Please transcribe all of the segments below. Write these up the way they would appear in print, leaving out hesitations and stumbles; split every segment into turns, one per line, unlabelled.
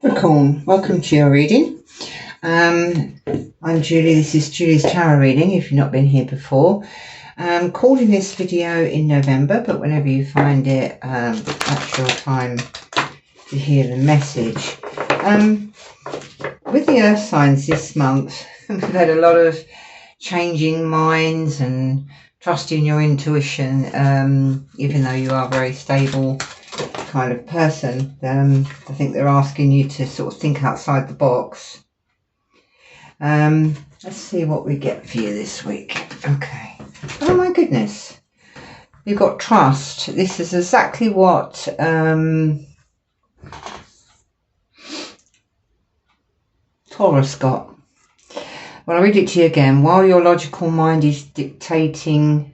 Capricorn, welcome to your reading. I'm Julie. This is Julie's tarot reading if you've not been here before. Calling this video in November, but whenever you find it, that's your time to hear the message. With the earth signs this month, we've had a lot of changing minds and trusting your intuition, even though you are very stable kind of person. I think they're asking you to sort of think outside the box. Let's see what we get for you this week. Okay. Oh my goodness. You've got trust. This is exactly what Taurus got. Well, I'll read it to you again. While your logical mind is dictating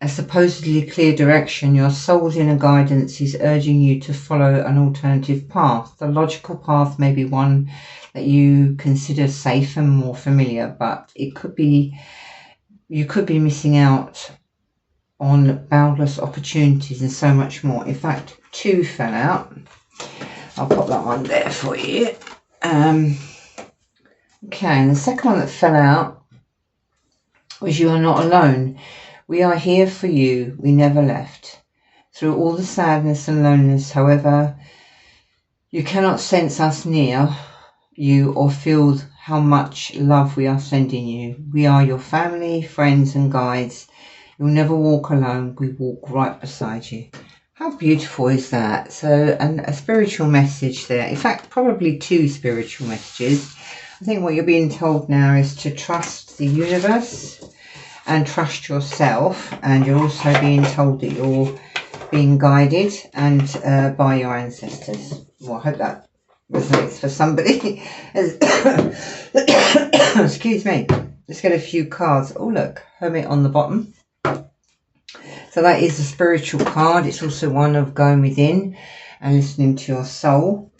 a supposedly clear direction, your soul's inner guidance is urging you to follow an alternative path. The logical path may be one that you consider safe and more familiar, but you could be missing out on boundless opportunities and so much more. In fact, two fell out. I'll pop that one there for you. Okay, and the second one that fell out was you are not alone. We are here for you. We never left. Through all the sadness and loneliness, however, you cannot sense us near you or feel how much love we are sending you. We are your family, friends and guides. You'll never walk alone. We walk right beside you. How beautiful is that? So, and a spiritual message there. In fact, probably two spiritual messages. I think what you're being told now is to trust the universe and trust yourself, and you're also being told that you're being guided and by your ancestors. Well, I hope that resonates for somebody. Excuse me. Let's get a few cards. Oh look, Hermit on the bottom. So that is a spiritual card. It's also one of going within and listening to your soul.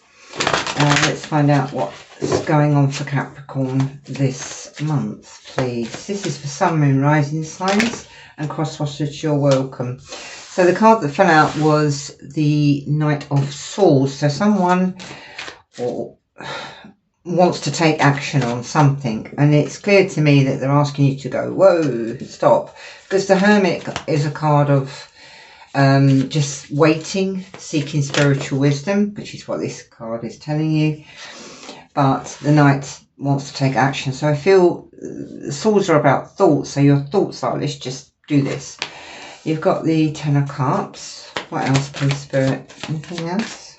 Let's find out what's going on for Capricorn this month, please. This is for Sun, Moon, Rising signs, and cross watchers, you're welcome. So the card that fell out was the Knight of Swords. So someone wants to take action on something, and it's clear to me that they're asking you to go, whoa, stop. Because the Hermit is a card of just waiting, seeking spiritual wisdom, which is what this card is telling you. But the Knight wants to take action. So I feel the swords are about thoughts. So your thoughts are, let's just do this. You've got the Ten of Cups. What else, please, Spirit? Anything else?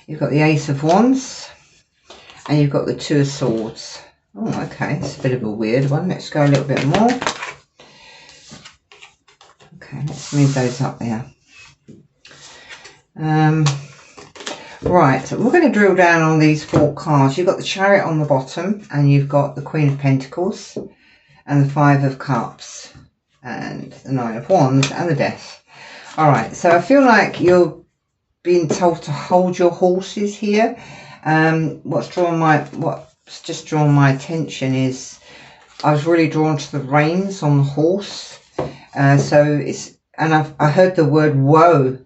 You've got the Ace of Wands. And you've got the Two of Swords. Oh, okay. It's a bit of a weird one. Let's go a little bit more. Okay, let's move those up there. Right, so we're going to drill down on these four cards. You've got the Chariot on the bottom, and you've got the Queen of Pentacles, and the Five of Cups, and the Nine of Wands, and the Death. All right, so I feel like you're being told to hold your horses here. What's just drawn my attention is I was really drawn to the reins on the horse. I heard the word whoa.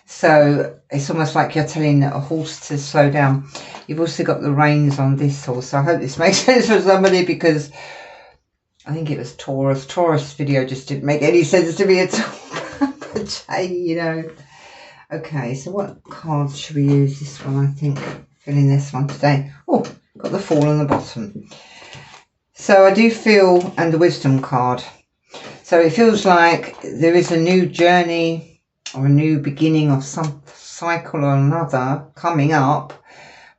So it's almost like you're telling a horse to slow down. You've also got the reins on this horse. So I hope this makes sense for somebody, because I think it was Taurus. Taurus video just didn't make any sense to me at all. But hey, you know. Okay, so what cards should we use? This one, I think. Filling this one today. Oh, got the Fool on the bottom. So I do feel, and the Wisdom card. So it feels like there is a new journey or a new beginning of some cycle or another coming up.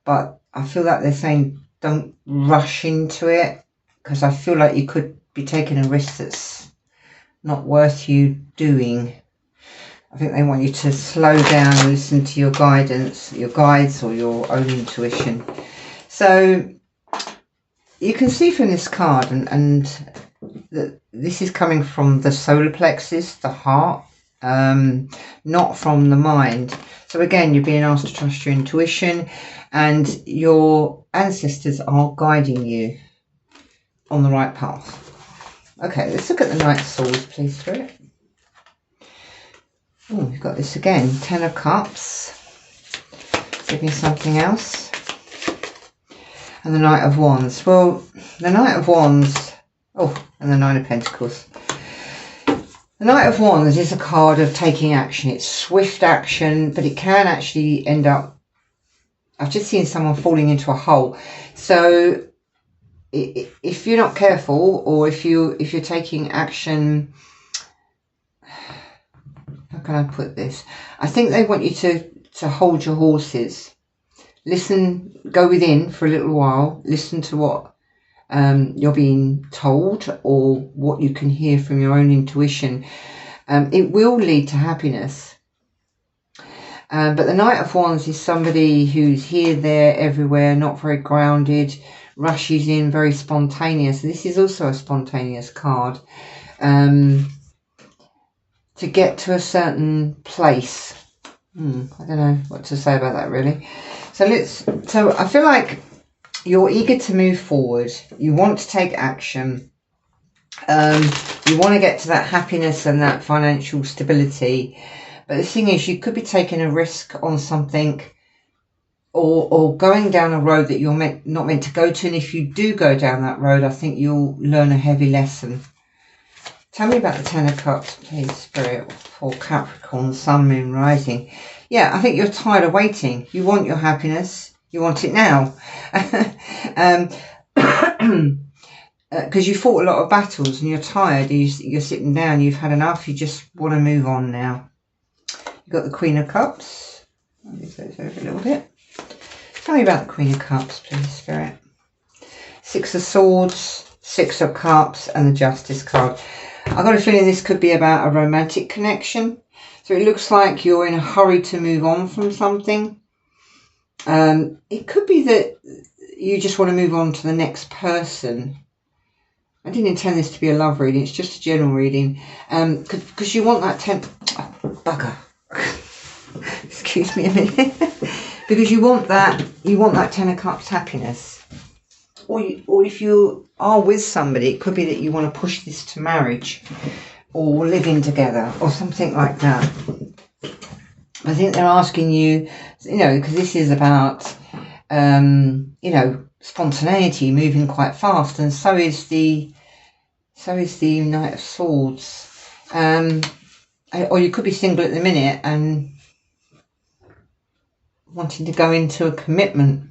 But I feel like they're saying don't rush into it, because I feel like you could be taking a risk that's not worth you doing. I think they want you to slow down and listen to your guidance, your guides, or your own intuition. So you can see from this card, and that this is coming from the solar plexus, the heart, not from the mind. So again, you're being asked to trust your intuition, and your ancestors are guiding you on the right path. Okay, let's look at the Knight of Swords, please, Spirit. Oh, we've got this again, Ten of Cups, Give me something else. And the Knight of Wands. Well, the Knight of Wands. Oh, and the Nine of Pentacles. The Knight of Wands is a card of taking action. It's swift action, but it can actually end up... I've just seen someone falling into a hole. So if you're not careful, or if you're taking action... How can I put this? I think they want you to hold your horses. Listen, go within for a little while. Listen to what you're being told, or what you can hear from your own intuition. It will lead to happiness. But the Knight of Wands is somebody who's here, there, everywhere, not very grounded, rushes in, very spontaneous. This is also a spontaneous card. To get to a certain place. I don't know what to say about that, really. So I feel like you're eager to move forward. You want to take action. You want to get to that happiness and that financial stability. But the thing is, you could be taking a risk on something, or going down a road that you're not meant to go to. And if you do go down that road, I think you'll learn a heavy lesson. Tell me about the Ten of Cups, please, Spirit, for Capricorn, Sun, Moon, Rising. Yeah, I think you're tired of waiting. You want your happiness. You want it now. Because you fought a lot of battles and you're tired. You're sitting down. You've had enough. You just want to move on now. You've got the Queen of Cups. I'll move those over a little bit. Tell me about the Queen of Cups, please, Spirit. Six of Swords, Six of Cups, and the Justice card. I've got a feeling this could be about a romantic connection. So it looks like you're in a hurry to move on from something. It could be that you just want to move on to the next person. I didn't intend this to be a love reading. It's just a general reading. Because you want that bugger. Excuse me a minute. Because you want that Ten of Cups happiness. Or if you are with somebody, it could be that you want to push this to marriage, or living together, or something like that. I think they're asking you, because this is about, spontaneity, moving quite fast, and so is the Knight of Swords. Or you could be single at the minute and wanting to go into a commitment.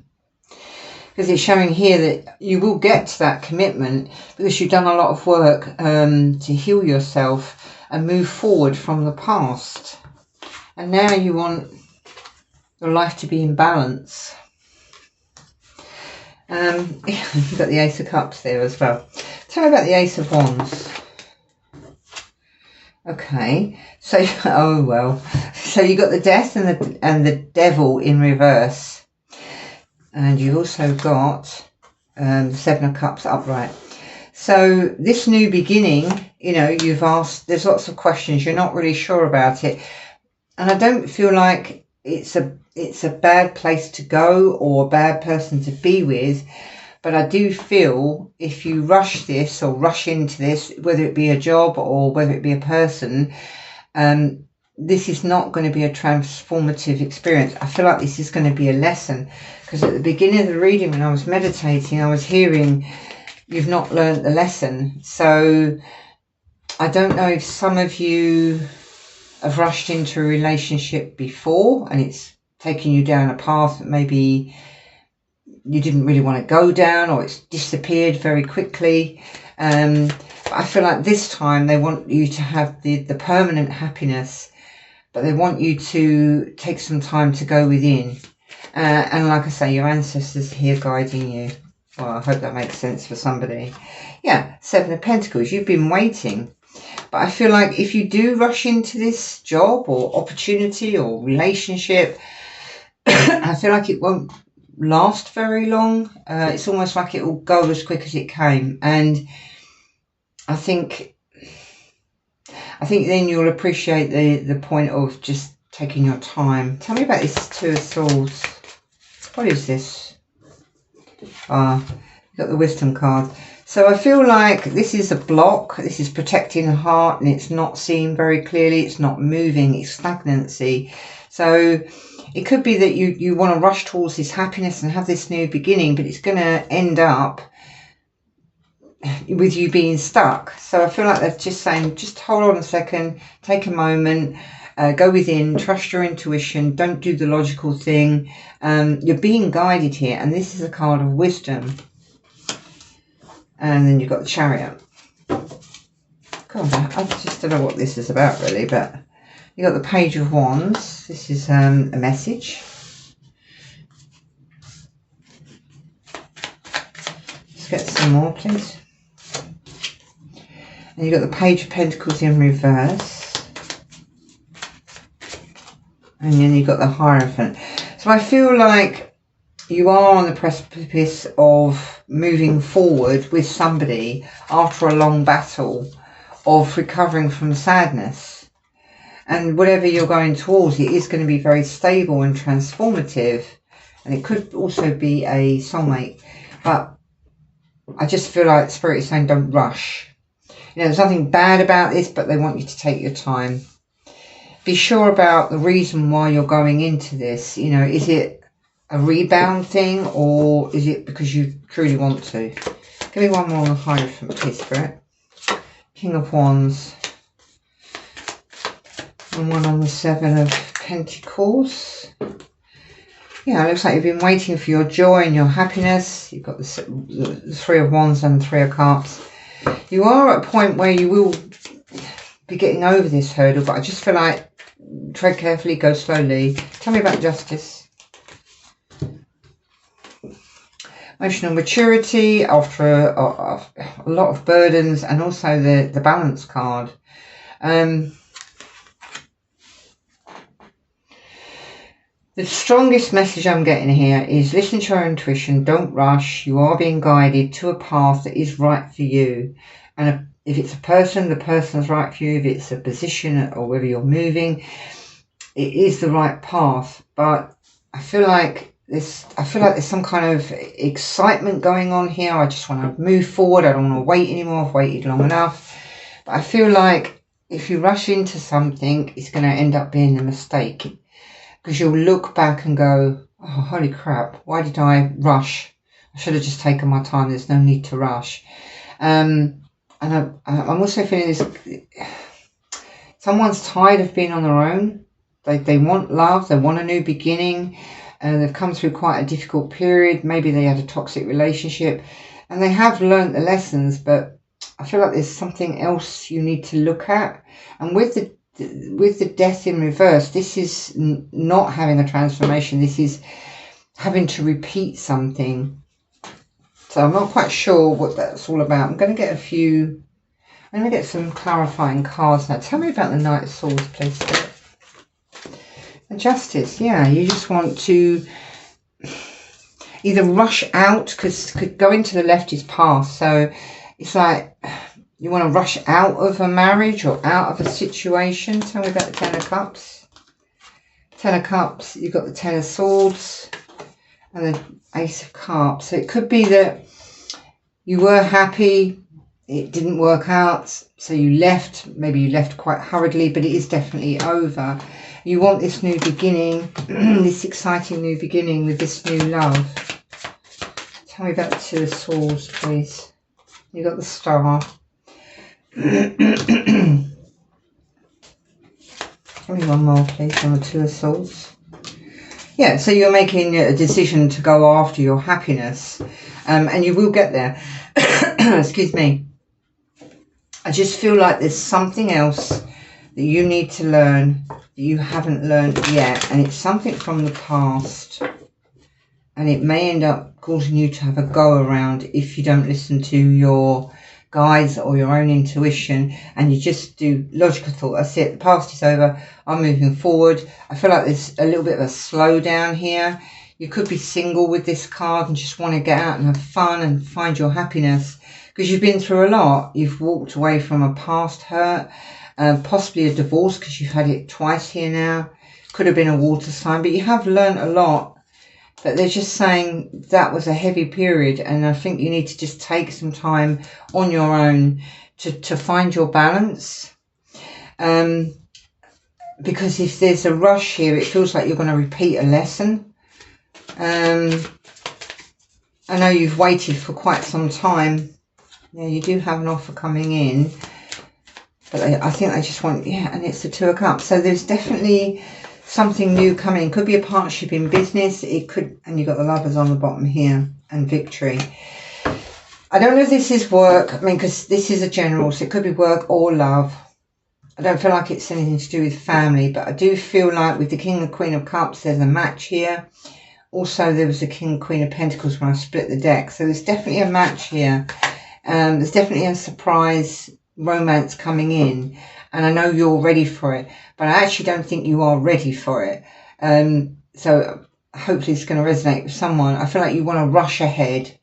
Because it's showing here that you will get to that commitment because you've done a lot of work to heal yourself and move forward from the past. And now you want your life to be in balance. You've got the Ace of Cups there as well. Tell me about the Ace of Wands. Okay, so, oh well. So you got the Death and the Devil in reverse. And you've also got the Seven of Cups upright. So this new beginning, you've asked, there's lots of questions. You're not really sure about it. And I don't feel like it's a bad place to go or a bad person to be with. But I do feel if you rush this or rush into this, whether it be a job or whether it be a person, this is not going to be a transformative experience. I feel like this is going to be a lesson. Because at the beginning of the reading, when I was meditating, I was hearing, you've not learned the lesson. So I don't know if some of you have rushed into a relationship before and it's taken you down a path that maybe you didn't really want to go down, or it's disappeared very quickly. But I feel like this time they want you to have the permanent happiness, but they want you to take some time to go within. And like I say, your ancestors here guiding you. Well, I hope that makes sense for somebody. Yeah, Seven of Pentacles. You've been waiting. But I feel like if you do rush into this job or opportunity or relationship, I feel like it won't last very long. It's almost like it will go as quick as it came. And I think then you'll appreciate the point of just taking your time. Tell me about this Two of Swords. What is this? You've got the Wisdom card. So I feel like this is a block. This is protecting the heart, and it's not seen very clearly. It's not moving. It's stagnancy. So it could be that you want to rush towards this happiness and have this new beginning, but it's going to end up with you being stuck. So I feel like they're just saying, just hold on a second, take a moment, go within, trust your intuition, don't do the logical thing. You're being guided here, and this is a card of wisdom. And then you've got the Chariot. God, I just don't know what this is about really, but you got the Page of Wands. This is a message. Let's get some more, please. And you've got the Page of Pentacles in reverse. And then you've got the Hierophant. So I feel like you are on the precipice of moving forward with somebody after a long battle of recovering from sadness. And whatever you're going towards, it is going to be very stable and transformative. And it could also be a soulmate. But I just feel like Spirit is saying don't rush. You know, there's nothing bad about this, but they want you to take your time. Be sure about the reason why you're going into this. You know, is it a rebound thing, or is it because you truly want to? Give me one more on the Hierophant, please, Spirit. King of Wands. And one on the Seven of Pentacles. Yeah, it looks like you've been waiting for your joy and your happiness. You've got the Three of Wands and the Three of Cups. You are at a point where you will be getting over this hurdle, but I just feel like tread carefully, go slowly. Tell me about Justice. Emotional maturity after a lot of burdens, and also the Balance card. The strongest message I'm getting here is listen to your intuition, don't rush. You are being guided to a path that is right for you. And if it's a person, the person's right for you. If it's a position or whether you're moving, it is the right path. But I feel like there's some kind of excitement going on here. I just want to move forward. I don't want to wait anymore. I've waited long enough. But I feel like if you rush into something, it's going to end up being a mistake. Because you'll look back and go, oh, holy crap, why did I rush? I should have just taken my time. There's no need to rush. And I'm also feeling this, someone's tired of being on their own. They want love. They want a new beginning. They've come through quite a difficult period. Maybe they had a toxic relationship. And they have learnt the lessons, but I feel like there's something else you need to look at. And with the Death in reverse, this is not having a transformation. This is having to repeat something. So I'm not quite sure what that's all about. I'm going to get some clarifying cards now. Tell me about the Knight of Swords, please. And Justice, yeah, you just want to either rush out, because going to the left is past. So it's like you want to rush out of a marriage or out of a situation. Tell me about the Ten of Cups. Ten of Cups, you've got the Ten of Swords and the Ace of Cups. So it could be that you were happy, it didn't work out, so you left. Maybe you left quite hurriedly, but it is definitely over. You want this new beginning, this exciting new beginning with this new love. Tell me about the Two of Swords, please. You've got the Star. Give me one more, please, on the Two of Swords. Yeah, so you're making a decision to go after your happiness, and you will get there. Excuse me. I just feel like there's something else that you need to learn that you haven't learned yet, and it's something from the past, and it may end up causing you to have a go around if you don't listen to your guides or your own intuition, and you just do logical thought. That's it, the past is over, I'm moving forward. I feel like there's a little bit of a slowdown here. You could be single with this card and just want to get out and have fun and find your happiness, because you've been through a lot. You've walked away from a past hurt, possibly a divorce, because you've had it twice here now. Could have been a water sign, but you have learned a lot. But they're just saying that was a heavy period, and I think you need to just take some time on your own to find your balance. because if there's a rush here, it feels like you're going to repeat a lesson. I know you've waited for quite some time. Yeah, you do have an offer coming in, but I think they just want, yeah, and it's the Two of Cups. So there's definitely something new coming. Could be a partnership in business. It could, and you've got the Lovers on the bottom here, and Victory. I don't know if this is work. I mean, because this is a general, so it could be work or love. I don't feel like it's anything to do with family, but I do feel like with the King and Queen of Cups, there's a match here. Also, there was the King and Queen of Pentacles when I split the deck. So there's definitely a match here. There's definitely a surprise romance coming in. And I know you're ready for it, but I actually don't think you are ready for it. So hopefully it's going to resonate with someone. I feel like you want to rush ahead.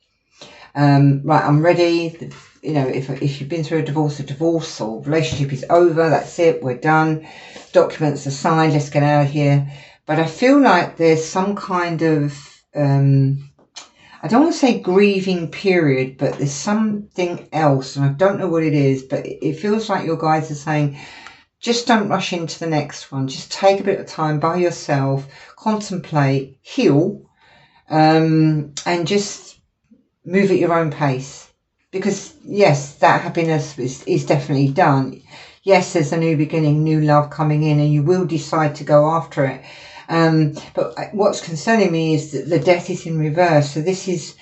Right, I'm ready. You know, if you've been through a divorce or relationship is over, that's it, we're done. Documents are signed, let's get out of here. But I feel like there's some kind of, I don't want to say grieving period, but there's something else, and I don't know what it is, but it feels like your guides are saying, just don't rush into the next one. Just take a bit of time by yourself, contemplate, heal, and just move at your own pace. Because yes, that happiness is definitely done. Yes, there's a new beginning, new love coming in, and you will decide to go after it. But what's concerning me is that the Death is in reverse. So this is,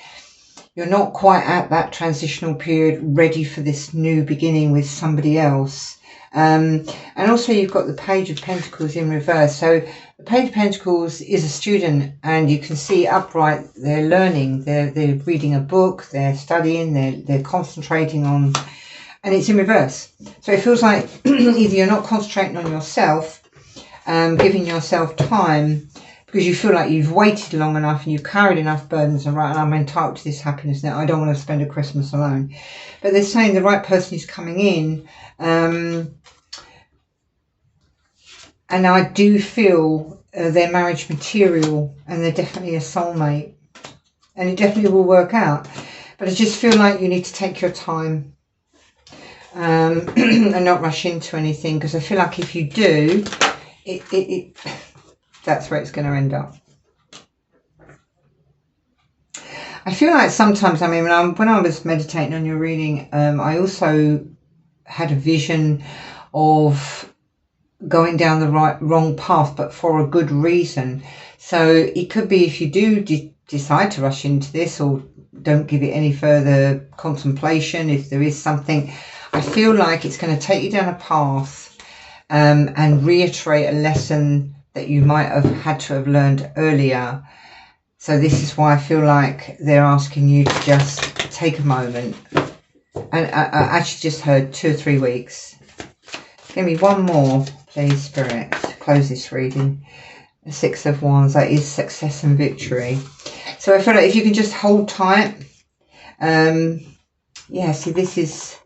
you're not quite at that transitional period, ready for this new beginning with somebody else. And also you've got the Page of Pentacles in reverse. So the Page of Pentacles is a student, and you can see upright, they're learning, they're reading a book, they're studying, they're concentrating on, and it's in reverse. So it feels like either you're not concentrating on yourself, giving yourself time, because you feel like you've waited long enough and you've carried enough burdens, and right, and I'm entitled to this happiness now, I don't want to spend a Christmas alone. But they're saying the right person is coming in, and I do feel they're marriage material, and they're definitely a soulmate, and it definitely will work out. But I just feel like you need to take your time, and not rush into anything, because I feel like if you do, that's where it's going to end up. I feel like sometimes, I mean, when I was meditating on your reading, I also had a vision of going down the wrong path, but for a good reason. So it could be, if you do decide to rush into this, or don't give it any further contemplation, if there is something, I feel like it's going to take you down a path, and reiterate a lesson that you might have had to have learned earlier. So this is why I feel like they're asking you to just take a moment. And I actually just heard 2 or 3 weeks. Give me one more, please, Spirit, to close this reading. The Six of Wands, that is success and victory. So I feel like if you can just hold tight. Yeah, see, this is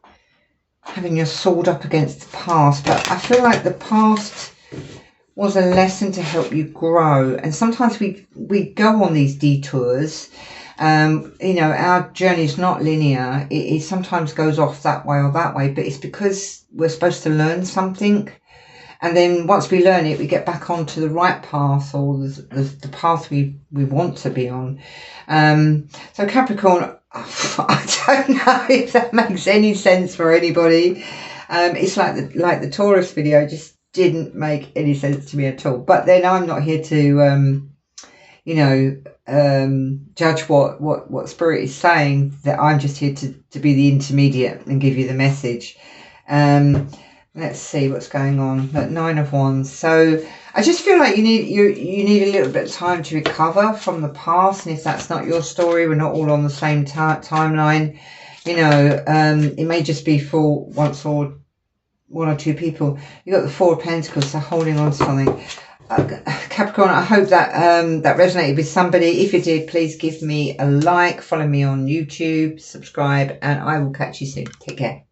having your sword up against the past. But I feel like the past was a lesson to help you grow. And sometimes we go on these detours. You know, our journey is not linear. It sometimes goes off that way or that way, but it's because we're supposed to learn something, and then once we learn it, we get back onto the right path, or the path we want to be on. So Capricorn, I don't know if that makes any sense for anybody. It's like the Taurus video just didn't make any sense to me at all. But then I'm not here to you know, judge what Spirit is saying. That I'm just here to be the intermediate and give you the message. Let's see what's going on. That 9 of Wands. So I just feel like you need a little bit of time to recover from the past. And if that's not your story, we're not all on the same timeline. You know, it may just be for one or two people. You got the 4 of Pentacles, so holding on to something. Capricorn, I hope that that resonated with somebody. If it did, please give me a like, follow me on YouTube, subscribe, and I will catch you soon. Take care.